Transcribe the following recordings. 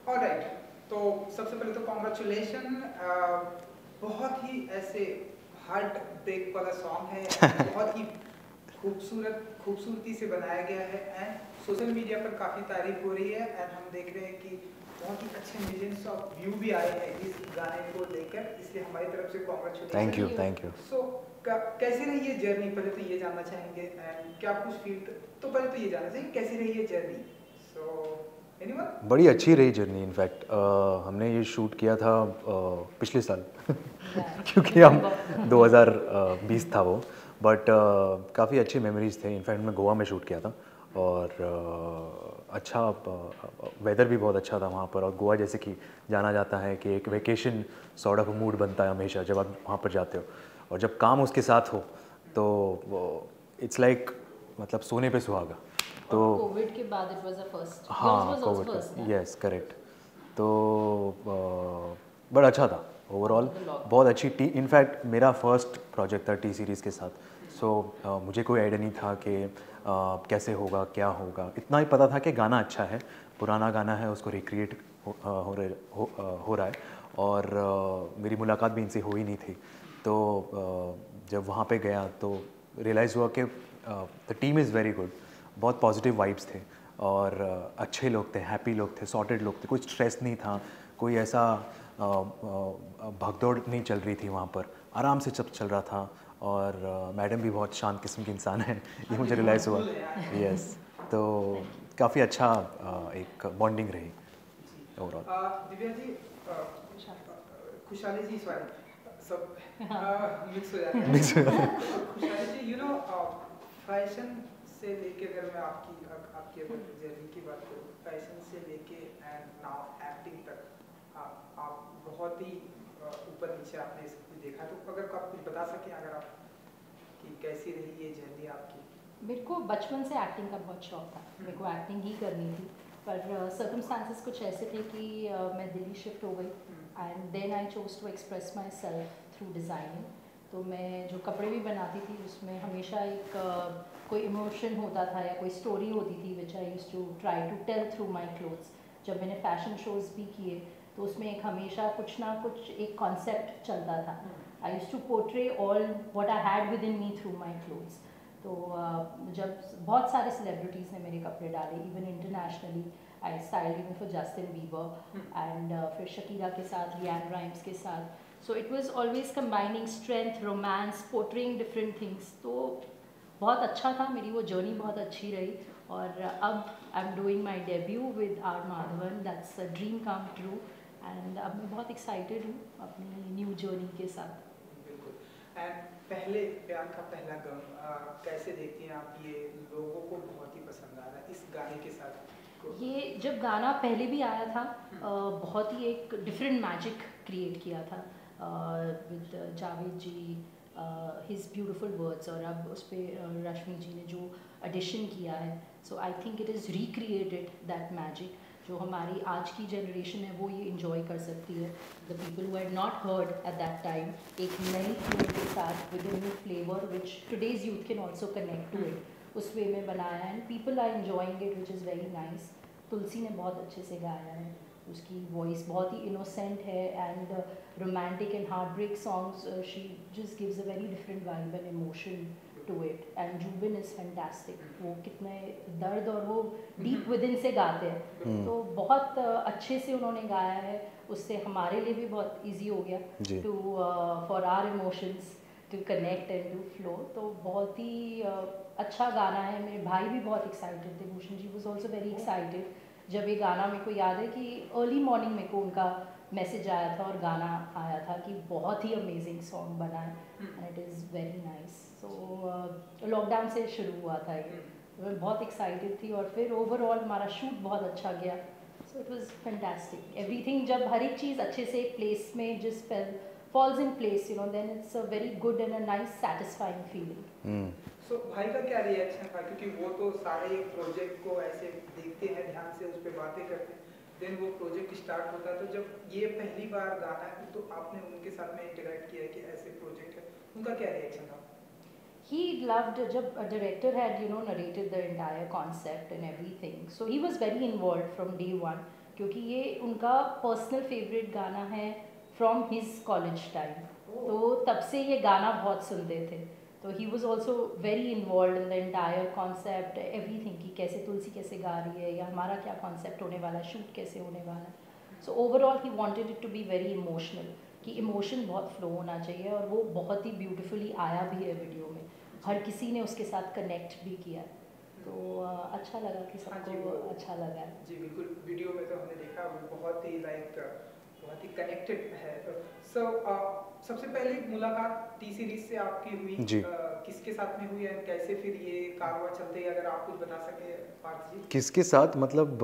Alright, तो सबसे पहले तो कॉन्ग्रेचुलेशन। बहुत ही ऐसे हार्ट ब्रेक वाला सॉन्ग है, बहुत ही खूबसूरती से बनाया गया है एंड सोशल मीडिया पर काफ़ी तारीफ हो रही है एंड हम देख रहे हैं कि बहुत ही अच्छे मिलियंस ऑफ व्यू भी आए हैं इस गाने को लेकर, इसलिए हमारी तरफ से thank you, congratulation. Thank you. So कैसी रही ये जर्नी, पहले तो ये जानना चाहेंगे एंड क्या कुछ फील, तो पहले तो ये जानना चाहेंगे कैसी रही ये जर्नी। So anyone? बड़ी अच्छी रही जर्नी। इनफैक्ट हमने ये शूट किया था पिछले साल क्योंकि हम 2020 था वो, बट काफ़ी अच्छी मेमोरीज थे। इनफैक्ट मैं गोवा में शूट किया था और अच्छा वेदर भी बहुत अच्छा था वहाँ पर। और गोवा जैसे कि जाना जाता है कि एक वेकेशन सॉर्ट ऑफ मूड बनता है हमेशा जब आप वहाँ पर जाते हो, और जब काम उसके साथ हो तो इट्स लाइक मतलब सोने पे सुहागा। तो कोविड के बाद इट वाज द फर्स्ट, हाँ, कोविड का, यस करेक्ट। तो बड़ा अच्छा था ओवरऑल, बहुत अच्छी टी। इनफैक्ट मेरा फर्स्ट प्रोजेक्ट था टी सीरीज़ के साथ। सो मुझे कोई आइडिया नहीं था कि कैसे होगा, क्या होगा। इतना ही पता था कि गाना अच्छा है, पुराना गाना है, उसको रिक्रिएट हो रहा है। और मेरी मुलाकात भी इनसे हो ही नहीं थी। तो जब वहाँ पे गया तो रियलाइज़ हुआ कि the team is very good, बहुत पॉजिटिव वाइब्स थे और अच्छे लोग थे, हैप्पी लोग थे, सॉर्टेड लोग थे। कोई स्ट्रेस नहीं था, कोई ऐसा भागदौड़ नहीं चल रही थी वहाँ पर, आराम से सब चल रहा था। और मैडम भी बहुत शांत किस्म की इंसान है, ये मुझे रियलाइज़ हुआ। यस, तो काफ़ी अच्छा एक बॉन्डिंग रही ओवरऑल। दिव्या जी, खुशहाली जी, सॉरी सब मिक्स हो जाते हैं। खुशहाली जी, यू नो फैशन से लेके, अगर मैं आपकी अगर जर्नी की बात करूँ, फैशन से लेके एंड नाउ एक्टिंग तक, आप बहुत ही ऊपर नीचे आपने इसको देखा। तो अगर आप कुछ बता सकें, अगर आप, कि कैसी रही ये जर्नी आपकी। मेरे को बचपन से एक्टिंग का बहुत शौक था, मेरे को एक्टिंग ही करनी थी, पर सर्कमस्टांसेस कुछ ऐसे थे कि मैं दिल्ली शिफ्ट हो गई and then I chose to express myself through designing. तो मैं जो कपड़े भी बनाती थी उसमें हमेशा एक कोई इमोशन होता था या कोई स्टोरी होती थी which I used to try to tell through my clothes. जब मैंने फ़ैशन शोज़ भी किए तो उसमें एक हमेशा कुछ ना कुछ एक कॉन्सेप्ट चलता था। I used to portray all what I had within me through my clothes. तो जब बहुत सारे सेलिब्रिटीज़ ने मेरे कपड़े डाले, even internationally I styled even for Justin Bieber and फिर शकीरा के साथ, लियान राइम्स के साथ। So it was always combining strength, romance, portraying different things. तो बहुत अच्छा था, मेरी वो जर्नी बहुत अच्छी रही। और अब I am doing my debut with R Madhavan, that's a dream come true. And अब मैं बहुत एक्साइटेड हूँ अपनी न्यू जर्नी के साथ। बिल्कुल। एंड पहले प्यार का पहला गम, कैसे देखती हैं आप? ये लोगों को बहुत ही पसंद आ रहा है इस गाने के साथ को। ये जब गाना पहले भी आया था बहुत ही एक डिफरेंट मैजिक क्रिएट किया था with Javed ji, his beautiful words, और अब उस पर रश्मि जी ने जो एडिशन किया है। So I think it is recreated that magic, जो हमारी आज की जनरेशन है वो ये इंजॉय कर सकती है। The people who had not heard at that time, एक नई ट्यून के साथ with new flavour which today's youth can also connect to it, उस वे में बनाया है and people are enjoying it which is very nice. Tulsi ने बहुत अच्छे से गाया है, उसकी वॉइस बहुत ही इनोसेंट है and romantic and heart break songs she just gives a very different vibe and emotion to it. And Zubin is fantastic, वो कितने दर्द और वो डीप विद इन से गाते हैं, तो बहुत अच्छे से उन्होंने गाया है। उससे हमारे लिए भी बहुत ईजी हो गया to for our emotions to connect and to flow. तो बहुत ही अच्छा गाना है। मेरे भाई भी बहुत एक्साइटेड थे, Bhushan ji was also very excited जब ये गाना, मेरे को याद है कि अर्ली मॉर्निंग मेरे को उनका मैसेज आया था और गाना आया था कि बहुत ही अमेजिंग सॉन्ग बना है and it is very nice. So lockdown से शुरू हुआ था ये, मैं बहुत एक्साइटेड थी और फिर ओवरऑल हमारा शूट बहुत अच्छा गया। सो इट वाज फैंटास्टिक एवरीथिंग, जब हर एक चीज़ अच्छे से एक प्लेस में जिस falls in place, you know, then it's a very good and a nice satisfying feeling. सो भाई का क्या रिएक्शन था? क्योंकि वो तो सारे प्रोजेक्ट को ऐसे देखते हैं, ध्यान से उस पर बातें करते हैं, देन वो प्रोजेक्ट स्टार्ट होता है। तो जब ये पहली बार गाना है तो आपने उनके साथ में इंटरेक्ट किया कि ऐसे प्रोजेक्ट है, उनका क्या रिएक्शन था? He loved जब a director had narrated the entire concept and everything, so he was very involved from day one. क्योंकि ये उनका पर्सनल फेवरेट गाना है फ्रॉम हिज कॉलेज टाइम, तो तब से ये गाना बहुत सुनते थे। तो he was also very involve in the entire concept, everything, कि कैसे तुलसी कैसे गा रही है या हमारा क्या कॉन्सेप्ट होने वाला है, शूट कैसे होने वाला है। So overall he wanted it to be very emotional, कि इमोशन बहुत फ्लो होना चाहिए, और वो बहुत ही ब्यूटीफुली आया भी है वीडियो में, हर किसी ने उसके साथ कनेक्ट भी किया। तो अच्छा लगा कि सबको अच्छा लगा है। जी बिल्कुल, वीडियो में तो हमने देखा वो बहुत ही बहुत ही कनेक्टेड है। सो सबसे पहली मुलाकात टी सीरीज से आपकी हुई जी। किसके साथ में हुई है, कैसे फिर ये कारवां चलते हैं, अगर आप कुछ बता सके पार्थ जी। किसके साथ मतलब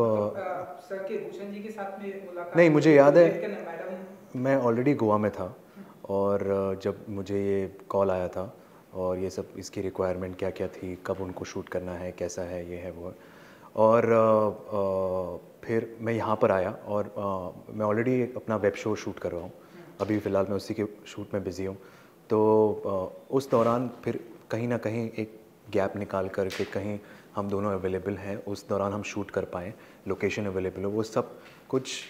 सर के भूषण जी के साथ में मुलाकात? नहीं, मुझे याद है मैडम मैं ऑलरेडी गोवा में था, और जब मुझे ये कॉल आया था और ये सब इसकी रिक्वायरमेंट क्या क्या थी, कब उनको शूट करना है, कैसा है, ये है वो है, और फिर मैं यहाँ पर आया, और मैं ऑलरेडी अपना वेब शो शूट कर रहा हूँ, अभी फ़िलहाल मैं उसी के शूट में बिज़ी हूँ। तो उस दौरान फिर कहीं ना कहीं एक गैप निकाल कर के कहीं हम दोनों अवेलेबल हैं, उस दौरान हम शूट कर पाएँ, लोकेशन अवेलेबल हो, वो सब कुछ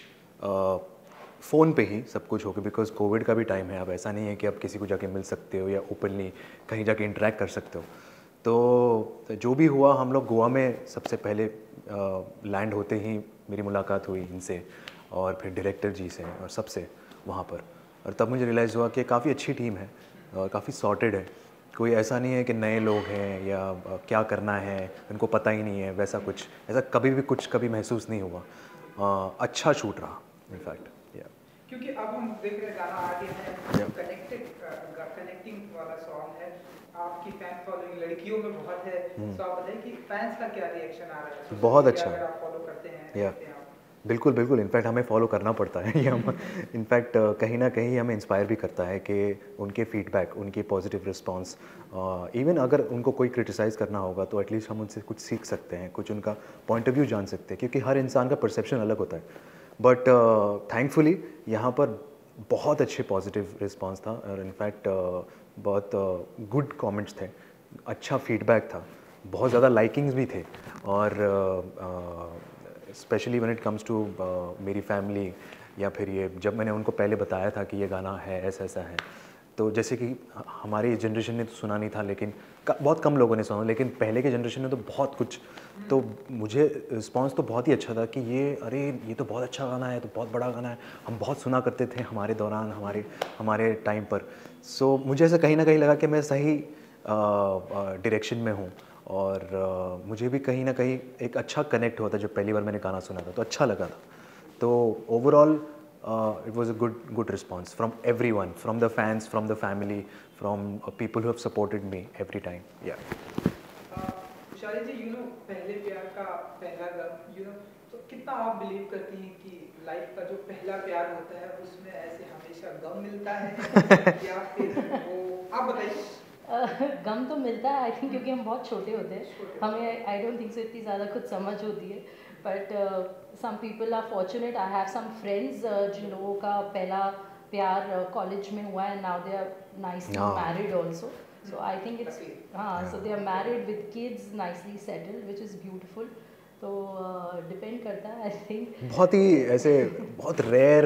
फ़ोन पे ही सब कुछ हो गया, बिकॉज कोविड का भी टाइम है। अब ऐसा नहीं है कि आप किसी को जाके मिल सकते हो या ओपनली कहीं जाके इंटरेक्ट कर सकते हो। तो जो भी हुआ, हम लोग गोवा में सबसे पहले लैंड होते ही मेरी मुलाकात हुई इनसे, और फिर डायरेक्टर जी से और सबसे वहाँ पर, और तब मुझे रियलाइज़ हुआ कि काफ़ी अच्छी टीम है और काफ़ी सॉर्टेड है। कोई ऐसा नहीं है कि नए लोग हैं या क्या करना है उनको पता ही नहीं है, वैसा कुछ ऐसा कभी महसूस नहीं हुआ। अच्छा शूट रहा इनफैक्ट। क्योंकि अब हम देख रहे हैं गाना आ गया है, कनेक्टिंग वाला सॉन्ग है, आपकी फैन फॉलोइंग लड़कियों में बहुत है। तो आप बताइए कि फैंस का क्या रिएक्शन आ रहा है? बहुत अच्छा, अगर आप फॉलो करते हैं बिल्कुल बिल्कुल, इनफैक्ट हमें फॉलो करना पड़ता है ये हम इनफैक्ट कहीं ना कहीं हमें इंस्पायर भी करता है कि उनके फीडबैक, उनके पॉजिटिव रिस्पांस, इवन अगर उनको कोई क्रिटिसाइज़ करना होगा तो एटलीस्ट हम उनसे कुछ सीख सकते हैं, कुछ उनका पॉइंट ऑफ व्यू जान सकते हैं, क्योंकि हर इंसान का परसेप्शन अलग होता है। बट थैंकफुली यहाँ पर बहुत अच्छे पॉजिटिव रिस्पांस था, और इनफैक्ट बहुत गुड कमेंट्स थे, अच्छा फीडबैक था, बहुत ज़्यादा लाइकिंग्स भी थे, और specially when it comes to मेरी फैमिली, या फिर ये जब मैंने उनको पहले बताया था कि ये गाना है, ऐसा ऐसा है, तो जैसे कि हमारी जनरेशन ने तो सुना नहीं था, लेकिन बहुत कम लोगों ने सुना, लेकिन पहले के जनरेशन ने तो बहुत कुछ, तो मुझे रिस्पांस तो बहुत ही अच्छा था कि ये तो बहुत अच्छा गाना है, तो बहुत बड़ा गाना है, हम बहुत सुना करते थे हमारे दौरान, हमारे टाइम पर। सो मुझे ऐसा कहीं ना कहीं लगा कि मैं सही डायरेक्शन में हूँ, और मुझे भी कहीं ना कहीं एक अच्छा कनेक्ट हुआ था जब पहली बार मैंने गाना सुना था, तो अच्छा लगा था। तो overall it was a good response from everyone, from the fans, from the family, from people who have supported me every time. Yeah. उषाली जी, पहले प्यार का पहला गम, तो कितना आप बिलीव करती हैं कि लाइफ का जो पहला प्यार होता है उसमें ऐसे हमेशा गम मिलता है या फिर वो, आप बताइए। गम तो मिलता है आई थिंक, क्योंकि हम बहुत छोटे होते हैं, हमें आई डोंट थिंक सो इतनी ज़्यादा कुछ समझ होती है, but some people are fortunate. I have some friends जिन लोगों का पहला प्यार कॉलेज में हुआ है, now they are nicely married also, so I think it's, हाँ, so they are married with kids, nicely settled, which is beautiful. तो डिपेंड करता है आई थिंक, बहुत ही ऐसे बहुत रेयर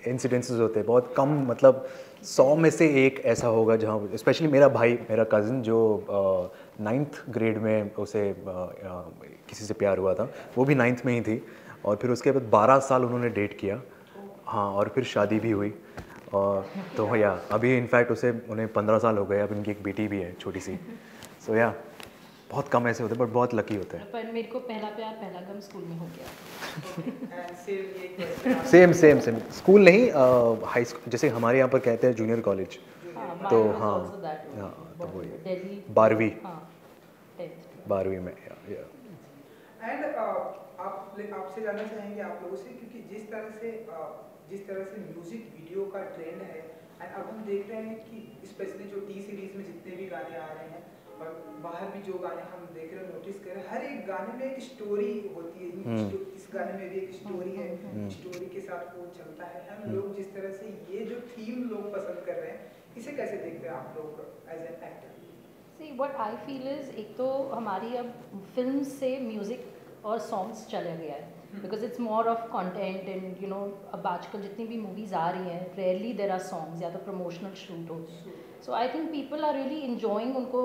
इंसिडेंसेस होते हैं, बहुत कम, मतलब 100 में से एक ऐसा होगा जहाँ, स्पेशली मेरा भाई, मेरा कज़न जो 9th ग्रेड में उसे किसी से प्यार हुआ था, वो भी 9th में ही थी, और फिर उसके बाद 12 साल उन्होंने डेट किया, हाँ, और फिर शादी भी हुई, और तो भैया अभी इनफैक्ट उन्हें 15 साल हो गए, अब इनकी एक बेटी भी है छोटी सी। सो या बहुत कम ऐसे होते हैं, बट बहुत लकी होते हैं। पर मेरे को पहला प्यार पहला गम स्कूल में हो गया। सेम स्कूल नहीं, हाई स्कूल, जैसे हमारे यहाँ पर कहते हैं जूनियर कॉलेज, तो हाँ, तो वही 12वीं में। एंड आपसे जानना चाहेंगे आप लोगों से, क्योंकि जिस तरह से म्यूजिक वीडियो का ट्रेंड है, एंड अब हम देख रहे हैं कि स्पेशली जो टी सीरीज में जितने भी गाने आ रहे हैं और बाहर भी जो गाने हम देख रहे हैं, नोटिस कर रहे हैं, हर एक गाने में एक स्टोरी होती है। इस गाने में भी एक स्टोरी है, स्टोरी के साथ वो चलता है। हम लोग जिस तरह से ये जो थीम लोग पसंद कर रहे हैं, इसे कैसे देखते हैं आप लोग as an actor? See what I feel is, एक तो हमारी अब फिल्म से म्यूज़िक और सॉन्ग्स चला गया है, because it's more of content and you know अब आजकल जितनी भी मूवीज़ आ रही हैं रेयरली देर आर सॉन्ग्स या तो प्रमोशनल शूट होते हैं. So I think people are really enjoying, उनको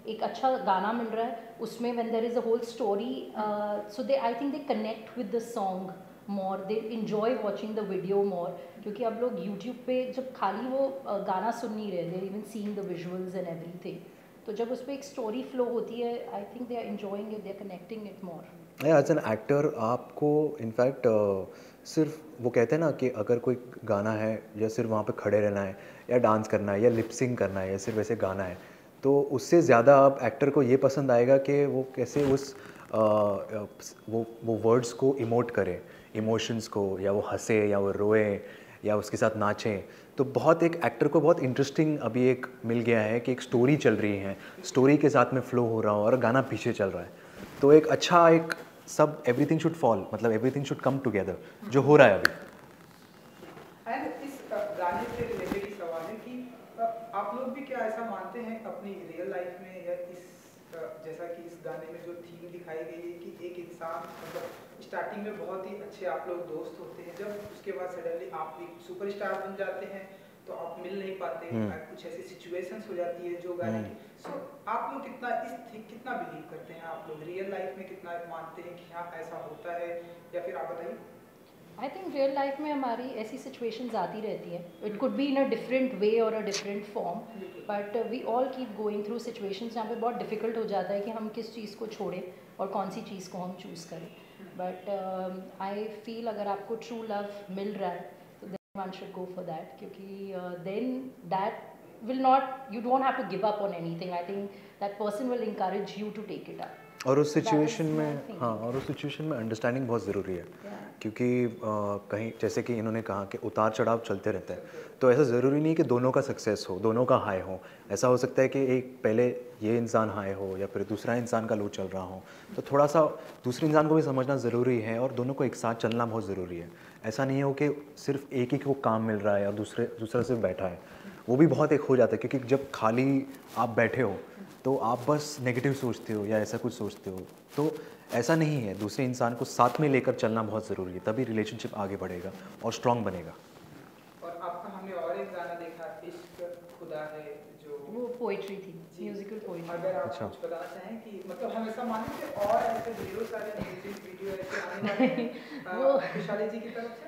एक अच्छा गाना मिल रहा है उसमें when there is a whole story, so they I think they connect with the song more, they enjoy watching the video more, क्योंकि अब लोग यूट्यूब पे जब खाली वो गाना सुन नहीं रहे, they even seeing the visuals and everything, तो जब उस पर एक स्टोरी फ्लो होती है I think they are enjoying it, they are connecting it more. As an actor आपको इनफैक्ट सिर्फ वो कहते हैं ना कि अगर कोई गाना है या सिर्फ वहाँ पे खड़े रहना है या डांस करना है या लिपसिंग करना है या सिर्फ ऐसे गाना है, तो उससे ज़्यादा आप एक्टर को ये पसंद आएगा कि वो कैसे उस वो वर्ड्स को इमोट करे, इमोशंस को, या वो हंसे या वो रोए या उसके साथ नाचें. तो बहुत एक एक्टर को बहुत इंटरेस्टिंग अभी एक मिल गया है कि एक स्टोरी चल रही है, स्टोरी के साथ में फ्लो हो रहा हो और गाना पीछे चल रहा है, तो एक अच्छा एक सब एवरीथिंग शुड फॉल, मतलब एवरीथिंग शुड कम टुगेदर, जो हो रहा है अभी. एंड इस गाने से रिलेटेड ही सवाल है कि आप लोग भी क्या ऐसा मानते हैं अपनी रियल लाइफ में, या इस जैसा कि इस गाने में जो थीम दिखाई गई है कि एक इंसान मतलब स्टार्टिंग में बहुत ही अच्छे आप लोग दोस्त होते हैं, जब उसके बाद सडनली आप एक सुपरस्टार बन जाते हैं तो आप मिल नहीं पाते, कुछ ऐसी सिचुएशंस हो जाती है जो गाने की. सो आप लोग कितना बिलीव करते हैं, आप लोग रियल लाइफ में कितना मानते हैं कि हाँ ऐसा होता है, या फिर आप बताइए. आई थिंक रियल लाइफ में हमारी ऐसी सिचुएशंस आती रहती हैं, it could be in a different way or a different form, but we all keep going through situations जहाँ पे बहुत डिफ़िकल्ट हो जाता है कि हम किस चीज़ को छोड़ें और कौन सी चीज़ को हम चूज़ करें. बट आई फील अगर आपको ट्रू लव मिल रहा है तो then one should go for that, क्योंकि then that will not, you don't have to give up on anything. I think that person will encourage you to take it up. और उस situation में हाँ, और उस सिचुएशन में understanding बहुत ज़रूरी है. क्योंकि कहीं जैसे कि इन्होंने कहा कि उतार चढ़ाव चलते रहते हैं, तो ऐसा ज़रूरी नहीं कि दोनों का सक्सेस हो, दोनों का हाई हो. ऐसा हो सकता है कि एक पहले ये इंसान हाई हो या फिर दूसरा इंसान का लो चल रहा हो, तो थोड़ा सा दूसरे इंसान को भी समझना ज़रूरी है और दोनों को एक साथ चलना बहुत ज़रूरी है. ऐसा नहीं हो कि सिर्फ एक ही को काम मिल रहा है और दूसरा सिर्फ बैठा है, वो भी बहुत एक हो जाता है. क्योंकि जब खाली आप बैठे हो तो आप बस नेगेटिव सोचते हो या ऐसा कुछ सोचते हो, तो ऐसा नहीं है. दूसरे इंसान को साथ में लेकर चलना बहुत ज़रूरी है, तभी रिलेशनशिप आगे बढ़ेगा और स्ट्रॉन्ग बनेगा. और आपका हमने और एक गाना देखा, इश्क खुदा है, जो वो पोइट्री थी, म्यूजिकल पोइट्री. अगर आप कुछ बताना चाहें कि मतलब हमेशा माने कि और ऐसे ढेरों सारे म्यूजिक वीडियो ऐसे आने वाले हैं वो खुशहाली जी की तरफ से.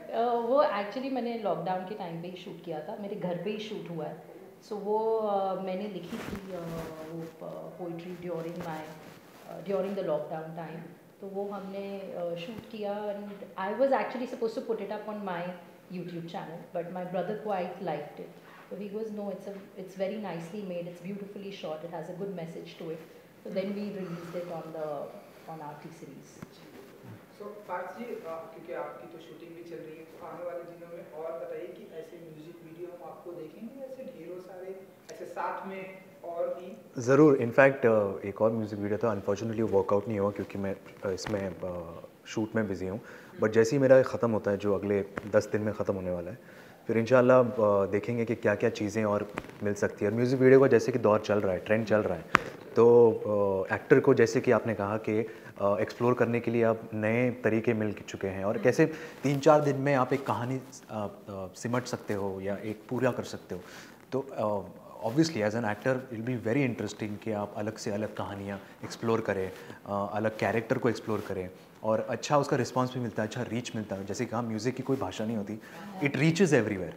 वो एक्चुअली मैंने लॉकडाउन के टाइम पे ही शूट किया था, मेरे घर पे ही शूट हुआ है. सो वो मैंने लिखी थी वो poetry during the lockdown time, तो वो हमने शूट किया and I was actually suppose to put it up on my YouTube channel, but my brother quite liked it. So he goes, no, it's very nicely made, it's beautifully shot, it has a good message to it. So then we released it on our T-Series. So Parth ji, क्योंकि आपकी तो shooting भी चल रही है, तो आने वाले दिनों में और बताइए कि ऐसे म्यूजिक वीडियो हम आपको देखेंगे, ऐसे ढेरों सारे ऐसे साथ में और भी. ज़रूर. इनफैक्ट एक और म्यूज़िक वीडियो था, अनफॉर्चुनेटली वर्कआउट नहीं हुआ क्योंकि मैं इसमें शूट में बिज़ी हूँ. बट जैसे ही मेरा ख़त्म होता है, जो अगले 10 दिन में ख़त्म होने वाला है, फिर इंशाल्लाह देखेंगे कि क्या क्या चीज़ें और मिल सकती है. और म्यूज़िक वीडियो का जैसे कि दौर चल रहा है, ट्रेंड चल रहा है, तो एक्टर को जैसे कि आपने कहा कि एक्सप्लोर करने के लिए अब नए तरीके मिल चुके हैं, और कैसे 3-4 दिन में आप एक कहानी सिमट सकते हो या एक पूरा कर सकते हो. तो obviously as an actor it will be very interesting कि आप अलग से अलग कहानियाँ एक्सप्लोर करें, अलग कैरेक्टर को एक्सप्लोर करें, और अच्छा उसका रिस्पांस भी मिलता है, अच्छा रीच मिलता है. जैसे कहा, म्यूज़िक की कोई भाषा नहीं होती, इट रीचेस एवरीवेयर.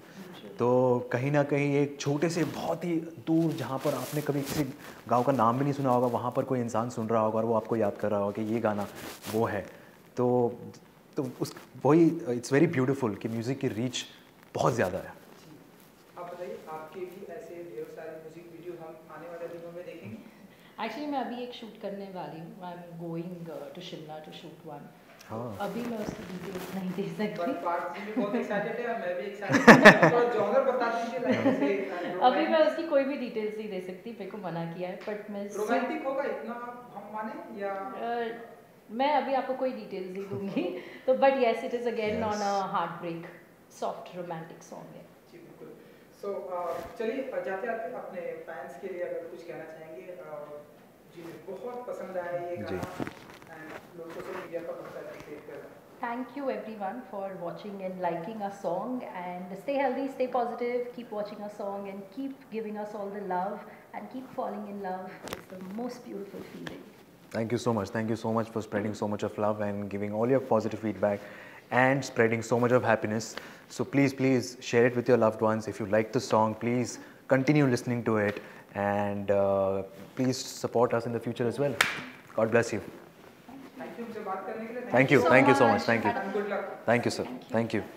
तो कहीं ना कहीं एक छोटे से बहुत ही दूर, जहाँ पर आपने कभी किसी गांव का नाम भी नहीं सुना होगा, वहाँ पर कोई इंसान सुन रहा होगा और वो आपको याद कर रहा होगा कि ये गाना वो है. तो उस वही इट्स वेरी ब्यूटीफुल कि म्यूज़िक की रीच बहुत ज़्यादा है. आप बताइए, आपके भी ऐसे ढेरों सारे म्यूजिक वीडियो हम आने वाले दिनों में देखेंगे. एक्चुअली मैं अभी एक शूट करने वाली हूँ, I am going to Shimla to shoot one. हाँ, अभी मैं उसकी डिटेल्स नहीं दे सकती. पर पार्थ जी भी बहुत एक्साइटेड है, मैं भी एक्साइटेड हूं. थोड़ा जॉनर बता दीजिए, लाइक से अभी मैं उसकी कोई भी डिटेल्स नहीं दे सकती, मेरे को मना किया है. बट मैं रोमांटिक होगा इतना हम माने, या मैं अभी आपको कोई डिटेल्स नहीं दूंगी. तो but yes, it is again on a heart break soft romantic song है. जी बिल्कुल. सो चलिए जाते आते अपने फैंस के लिए अगर कुछ कहना चाहेंगे, जिन्हें बहुत पसंद आया ये गाना, लोग सोशल मीडिया का बहुत सारा क्रिएट कर रहे हैं. Thank you everyone for watching and liking our song, and stay healthy, stay positive, keep watching our song and keep giving us all the love and keep falling in love. It's the most beautiful feeling. Thank you so much. Thank you so much for spreading so much of love and giving all your positive feedback and spreading so much of happiness. So please, please share it with your loved ones. If you like the song, please continue listening to it, and please support us in the future as well. God bless you. Thank you मुझसे बात करने के लिए. Thank you. Thank you so much. Thank you. And good luck. Thank you, sir. Thank you.